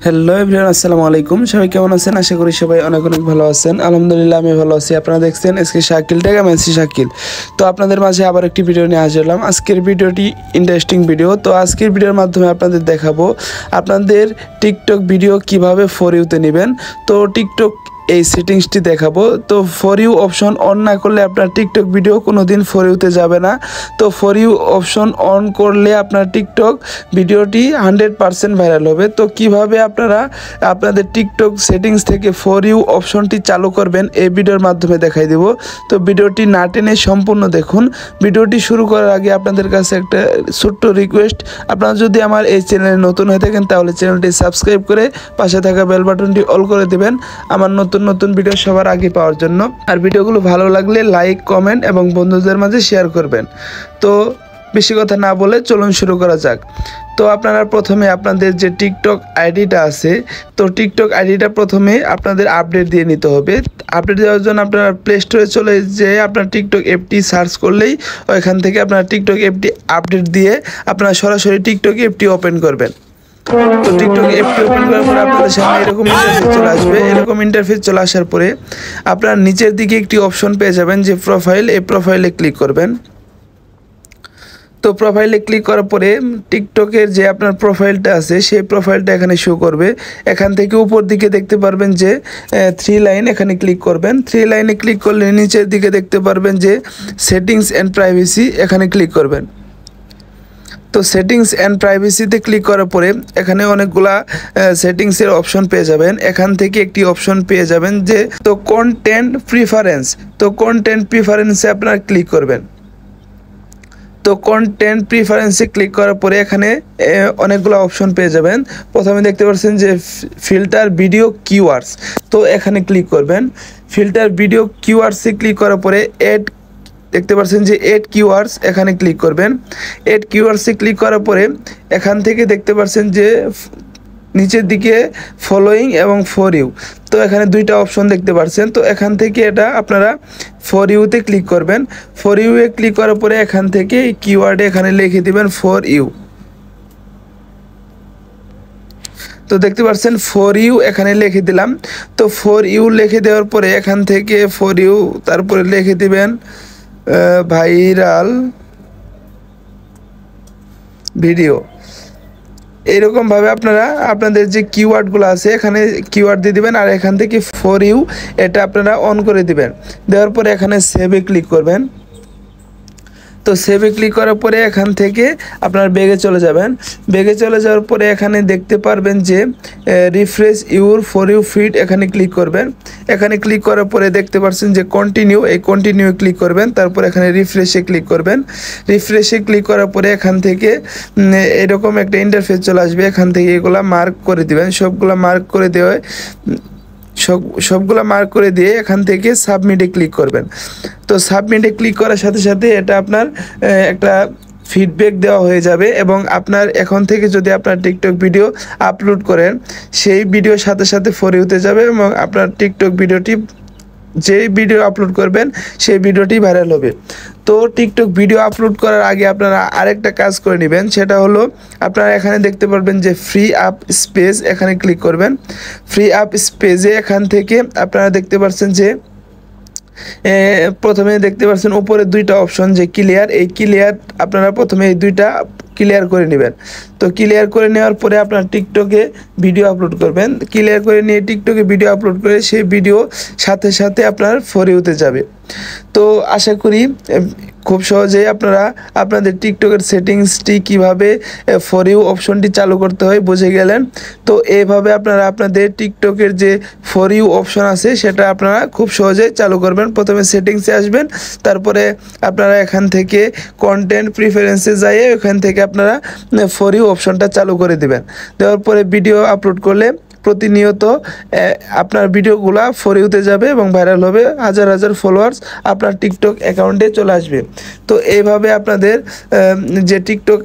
Hello everyone, আসসালামু আলাইকুম। সবাই কেমন আছেন? আশা করি সবাই অনেক অনেক ভালো আছেন। আলহামদুলিল্লাহ আমি ভালো আছি। আপনারা দেখছেন এসকে শাকিল টেক, আমি আছি শাকিল। তো আপনাদের মাঝে আবার একটি ভিডিও নিয়ে হাজির হলাম। আজকের ভিডিওটি ইন্টারেস্টিং ভিডিও। তো আজকের ভিডিওর মাধ্যমে আপনাদের দেখাবো আপনাদের টিকটক ভিডিও কিভাবে ফর ইউতে নেবেন। তো টিকটক এই সেটিংসটি দেখাবো। তো ফর ইউ অপশন অন না করলে আপনার টিকটক ভিডিও কোনোদিন ফর ইউতে যাবে না। তো ফর ইউ অপশন অন করলে আপনার টিকটক ভিডিওটি 100% ভাইরাল হবে। তো কিভাবে আপনারা আপনাদের টিকটক সেটিংস থেকে ফর ইউ অপশনটি চালু করবেন এই ভিডিওর মাধ্যমে দেখাই দেব। তো ভিডিওটি না টেনে সম্পূর্ণ দেখুন। ভিডিওটি শুরু করার আগে আপনাদের কাছে একটা ছোট্ট রিকোয়েস্ট, আপনারা যদি আমার এই চ্যানেলে নতুন হয়ে থাকেন তাহলে চ্যানেলটি সাবস্ক্রাইব করে পাশে থাকা বেল বাটনটি অল করে দেবেন আমার নতুন নতুন ভিডিও সবার আগে পাওয়ার জন্য। আর ভিডিওগুলো ভালো লাগলে লাইক, কমেন্ট এবং বন্ধুদের মাঝে শেয়ার করবেন। তো বেশি কথা না বলে চলুন শুরু করা যাক। তো আপনারা প্রথমে আপনাদের যে টিকটক আইডিটা আছে, তো টিকটক আইডিটা প্রথমে আপনাদের আপডেট দিয়ে নিতে হবে। আপডেট দেওয়ার জন্য আপনারা প্লে স্টোরে চলে যেয়ে আপনার টিকটক অ্যাপটি সার্চ করলেই ওইখান থেকে আপনারা টিকটক অ্যাপটি আপডেট দিয়ে আপনারা সরাসরি টিকটক অ্যাপটি ওপেন করবেন। তো টিকটক অ্যাপটি ওপেন করার পরে আপনাদের সামনে এরকম ইন্টারফেস চলে আসবে। এরকম ইন্টারফেস চলে আসার পরে আপনারা নিচের দিকে একটি অপশন পেয়ে যাবেন যে প্রোফাইল, এই প্রোফাইলে ক্লিক করবেন। তো প্রোফাইলে ক্লিক করার পরে টিকটকের যে আপনার প্রোফাইলটা আছে সেই প্রোফাইলটা এখানে শো করবে। এখান থেকে উপর দিকে দেখতে পারবেন যে 3 লাইন, এখানে ক্লিক করবেন। 3 লাইনে ক্লিক করলে নিচের দিকে দেখতে পারবেন যে সেটিংস অ্যান্ড প্রাইভেসি, এখানে ক্লিক করবেন। তো সেটিংস অ্যান্ড প্রাইভেসিতে ক্লিক করার পরে এখানে অনেকগুলা সেটিংসের অপশন পেয়ে যাবেন। এখান থেকে একটি অপশন পেয়ে যাবেন যে তো কন্টেন্ট প্রিফারেন্স। তো কন্টেন্ট প্রিফারেন্সে আপনারা ক্লিক করবেন। তো কন্টেন্ট প্রিফারেন্সে ক্লিক করার পরে এখানে অনেকগুলো অপশন পেয়ে যাবেন। প্রথমে দেখতে পাচ্ছেন যে ফিল্টার ভিডিও কিওয়ার্ডস, তো এখানে ক্লিক করবেন। ফিল্টার ভিডিও কিওয়ার্ডসে ক্লিক করার পরে এড দেখতে পাচ্ছেন যে এড কিওয়ার্ডস, এখানে ক্লিক করবেন। এড কিওয়ার্ডসে ক্লিক করার পরে এখান থেকে দেখতে পাচ্ছেন যে নিচের দিকে ফলোয়িং এবং ফর ইউ, তো এখানে দুইটা অপশন দেখতে পাচ্ছেন। তো এখান থেকে এটা আপনারা ফর ইউতে ক্লিক করবেন। ফর ইউয়ে ক্লিক করার পরে এখান থেকে এই কিওয়ার্ডে এখানে লিখে দিবেন ফর ইউ। তো দেখতে পাচ্ছেন ফর ইউ এখানে লিখে দিলাম। তো ফর ইউ লিখে দেওয়ার পরে এখান থেকে ফর ইউ তারপরে লিখে দিবেন ভাইরাল ভিডিও। এইরকমভাবে আপনারা আপনাদের যে কিওয়ার্ডগুলো আছে এখানে কিওয়ার্ড দিয়ে দিবেন আর এখান থেকে ফর ইউ এটা আপনারা অন করে দিবেন। দেওয়ার পরে এখানে সেভে ক্লিক করবেন। তো সেভে ক্লিক করার পরে এখান থেকে আপনার ব্যাগে চলে যাবেন। ব্যাগে চলে যাওয়ার পরে এখানে দেখতে পারবেন যে refresh your for you feed, এখানে ক্লিক করবেন। এখানে ক্লিক করার পরে দেখতে পাচ্ছেন যে কন্টিনিউ, এই কন্টিনিউ ক্লিক করবেন। তারপর এখানে রিফ্রেশে ক্লিক করবেন। রিফ্রেশে ক্লিক করার পরে এখান থেকে এরকম একটা ইন্টারফেস চলে আসবে। এখান থেকে এগুলা মার্ক করে দিবেন। সবগুলা মার্ক করে দেওয়া সবগুলা মার্ক করে দিয়ে এখান থেকে সাবমিটে ক্লিক করবেন। তো সাবমিটে ক্লিক করার সাথে সাথে এটা আপনার একটা ফিডব্যাক দেওয়া হয়ে যাবে এবং আপনার এখন থেকে যদি আপনার টিকটক ভিডিও আপলোড করেন সেই ভিডিওর সাথে সাথে ফর ইউতে যাবে এবং আপনার টিকটক ভিডিওটি যে ভিডিও আপলোড করবেন সেই ভিডিওটি ভাইরাল হবে। তো টিকটক ভিডিও আপলোড করার আগে আপনারা আরেকটা কাজ করে নেবেন, সেটা হলো আপনারা এখানে দেখতে পারবেন যে ফ্রি আপ স্পেস, এখানে ক্লিক করবেন। ফ্রি আপ স্পেসে এখান থেকে আপনারা দেখতে পাচ্ছেন যে প্রথমে দেখতে পাচ্ছেন উপরে দুইটা অপশন যে ক্লিয়ার, এই ক্লিয়ার আপনারা প্রথমে এই দুইটা ক্লিয়ার করে নেবেন। তো ক্লিয়ার করে নেওয়ার পরে আপনার টিকটকে ভিডিও আপলোড করবেন। ক্লিয়ার করে নিয়ে টিকটকে ভিডিও আপলোড করে সেই ভিডিও সাথে সাথে আপনার ফর ইউতে যাবে। তো আশা করি খুব সহজেই আপনারা আপনাদের টিকটকের সেটিংসটি কিভাবে ফর ইউ অপশনটি চালু করতে হয় বুঝে গেলেন। তো এইভাবে আপনারা আপনাদের টিকটকের যে ফর ইউ অপশন আছে সেটা আপনারা খুব সহজেই চালু করবেন। প্রথমে সেটিংসে আসবেন, তারপরে আপনারা এখান থেকে কন্টেন্ট প্রিফারেন্সে যাইয়ে ওখান থেকে আপনারা ফর ইউ অপশনটা চালু করে দিবেন। দেওয়ার পরে ভিডিও আপলোড করলে প্রতিনিয়ত আপনার ভিডিওগুলা ফর ইউতে যাবে এবং ভাইরাল হবে। হাজার হাজার ফলোয়ার্স আপনার টিকটক অ্যাকাউন্টে চলে আসবে। তো এইভাবে আপনাদের যে টিকটক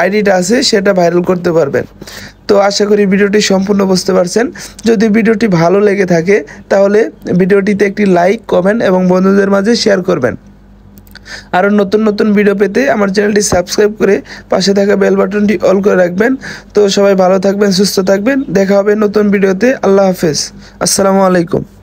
আইডিটা আছে সেটা ভাইরাল করতে পারবেন। তো আশা করি ভিডিওটি সম্পূর্ণ বুঝতে পারছেন। যদি ভিডিওটি ভালো লেগে থাকে তাহলে ভিডিওটিতে একটি লাইক, কমেন্ট এবং বন্ধুদের মাঝে শেয়ার করবেন। আরও নতুন নতুন ভিডিও পেতে আমার চ্যানেলটি সাবস্ক্রাইব করে পাশে থাকা বেল বাটনটি অল করে রাখবেন। তো সবাই ভালো থাকবেন, সুস্থ থাকবেন, দেখা হবে নতুন ভিডিওতে। আল্লাহ হাফেজ, আসসালামু আলাইকুম।